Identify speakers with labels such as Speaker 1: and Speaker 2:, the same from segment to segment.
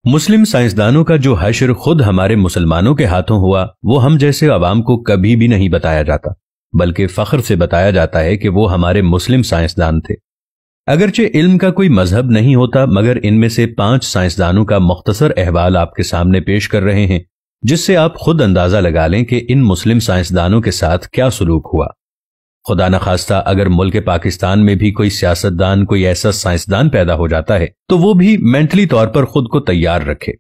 Speaker 1: मुस्लिम साइंसदानों का जो हश्र खुद हमारे मुसलमानों के हाथों हुआ, वो हम जैसे अवाम को कभी भी नहीं बताया जाता, बल्कि फख्र से बताया जाता है कि वो हमारे मुस्लिम साइंसदान थे। अगरचे इल्म का कोई मजहब नहीं होता, मगर इनमें से 5 साइंसदानों का मुख्तसर अहवाल आपके सामने पेश कर रहे हैं, जिससे आप खुद अंदाजा लगा लें कि इन मुस्लिम साइंसदानों के साथ क्या सलूक हुआ। खुदा न खास्ता अगर मुल्क पाकिस्तान में भी कोई सियासतदान, कोई ऐसा साइंसदान पैदा हो जाता है तो वो भी मेंटली तौर पर खुद को तैयार रखे।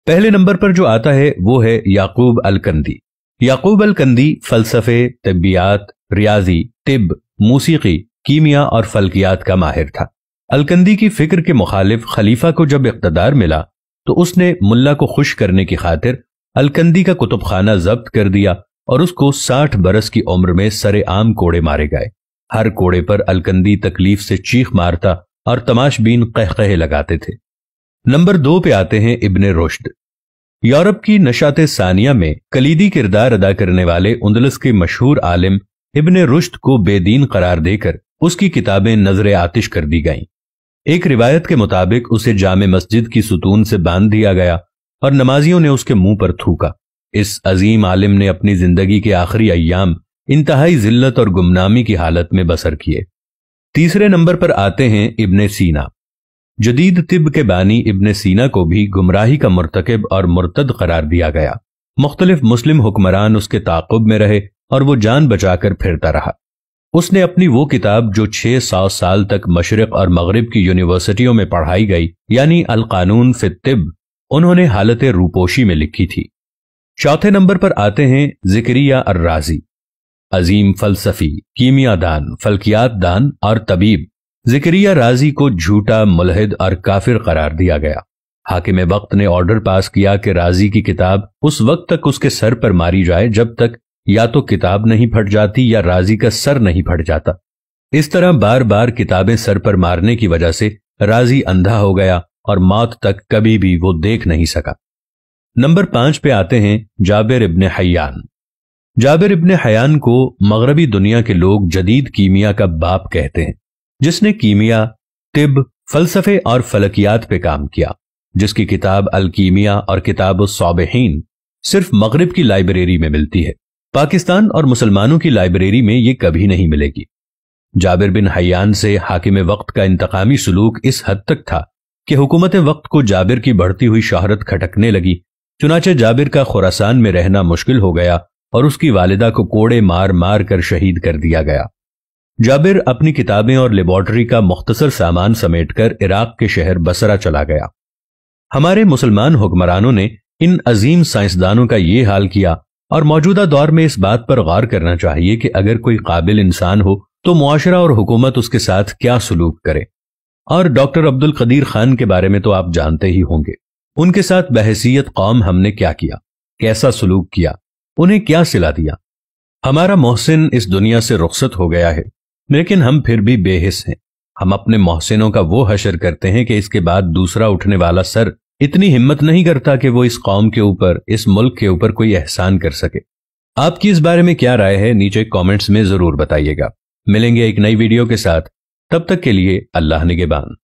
Speaker 1: पहले नंबर पर जो आता है वो है याकूब अल-कंदी। याकूब अल-कंदी फलसफे, तिब्बियात, रियाजी, तिब, मूसीकी, कीमिया और फल्कियात का माहिर था। अल-कंदी की फिक्र के मुखालिफ खलीफा को जब इख्तदार मिला तो उसने मुल्ला को खुश करने की खातिर अल-कंदी का कुतुबखाना जब्त कर दिया और उसको 60 बरस की उम्र में सरेआम कोड़े मारे गए। हर कोड़े पर अल-कंदी तकलीफ से चीख मारता और तमाशबीन कहकहे लगाते थे। नंबर 2 पे आते हैं इब्ने रुश्द। यूरोप की नशाते सानिया में कलीदी किरदार अदा करने वाले उंदलस के मशहूर आलिम इब्ने रुश्द को बेदीन करार देकर उसकी किताबें नजर आतिश कर दी गईं। एक रिवायत के मुताबिक उसे जामे मस्जिद की सुतून से बांध दिया गया और नमाजियों ने उसके मुंह पर थूका। इस अजीम आलिम ने अपनी जिंदगी के आखिरी अय्याम इंतहाई जिल्लत और गुमनामी की हालत में बसर किए। तीसरे नंबर पर आते हैं इब्ने सीना। जदीद तिब के बानी इब्ने सीना को भी गुमराही का मुर्तकिब और मुर्तद करार दिया गया। मुख्तलिफ मुस्लिम हुक्मरान उसके ताक़ुब में रहे और वो जान बचाकर फिरता रहा। उसने अपनी वो किताब जो 600 साल तक मशरिक और मगरिब की यूनिवर्सिटियों में पढ़ाई गई, यानी अल कानून फी तिब, उन्होंने हालत रूपोशी में लिखी थी। चौथे नंबर पर आते हैं ज़िक्रिया अर्राज़ी। अजीम फलसफी, कीमिया दान, फल्कियात दान और तबीब ज़िक्रिया राज़ी को झूठा, मुलहिद और काफिर करार दिया गया। हाकिम वक्त ने ऑर्डर पास किया कि राज़ी की किताब उस वक्त तक उसके सर पर मारी जाए जब तक या तो किताब नहीं फट जाती या राज़ी का सर नहीं फट जाता। इस तरह बार बार किताबें सर पर मारने की वजह से राज़ी अंधा हो गया और मौत तक कभी भी वो देख नहीं सका। नंबर 5 पे आते हैं जाबिर इब्ने हय्यान। जाबिर इब्ने हय्यान को मगरबी दुनिया के लोग जदीद कीमिया का बाप कहते हैं, जिसने कीमिया, तिब, फलसफे और फलकियात पे काम किया, जिसकी किताब अल कीमिया और किताब उस-साबिहीन सिर्फ मगरिब की लाइब्रेरी में मिलती है। पाकिस्तान और मुसलमानों की लाइब्रेरी में ये कभी नहीं मिलेगी। जाबिर बिन हय्यान से हाकिम वक्त का इंतकामी सलूक इस हद तक था कि हुकूमत वक्त को जाबिर की बढ़ती हुई शोहरत खटकने लगी। चुनाचे जाबिर का खुरासान में रहना मुश्किल हो गया और उसकी वालिदा को कोड़े मार मार कर शहीद कर दिया गया। जाबिर अपनी किताबें और लेबॉर्टरी का मुख्तसर सामान समेटकर इराक के शहर बसरा चला गया। हमारे मुसलमान हुक्मरानों ने इन अजीम साइंसदानों का ये हाल किया और मौजूदा दौर में इस बात पर गौर करना चाहिए कि अगर कोई काबिल इंसान हो तो मुआशरा और हुकूमत उसके साथ क्या सलूक करे। और डॉक्टर अब्दुल कदीर खान के बारे में तो आप जानते ही होंगे। उनके साथ बहसीयत कौम हमने क्या किया, कैसा सलूक किया, उन्हें क्या सिला दिया। हमारा मोहसिन इस दुनिया से रुखसत हो गया है, लेकिन हम फिर भी बेहिस हैं। हम अपने मोहसिनों का वो हशर करते हैं कि इसके बाद दूसरा उठने वाला सर इतनी हिम्मत नहीं करता कि वो इस कौम के ऊपर, इस मुल्क के ऊपर कोई एहसान कर सके। आपकी इस बारे में क्या राय है, नीचे कमेंट्स में जरूर बताइएगा। मिलेंगे एक नई वीडियो के साथ, तब तक के लिए अल्लाह निगहबान।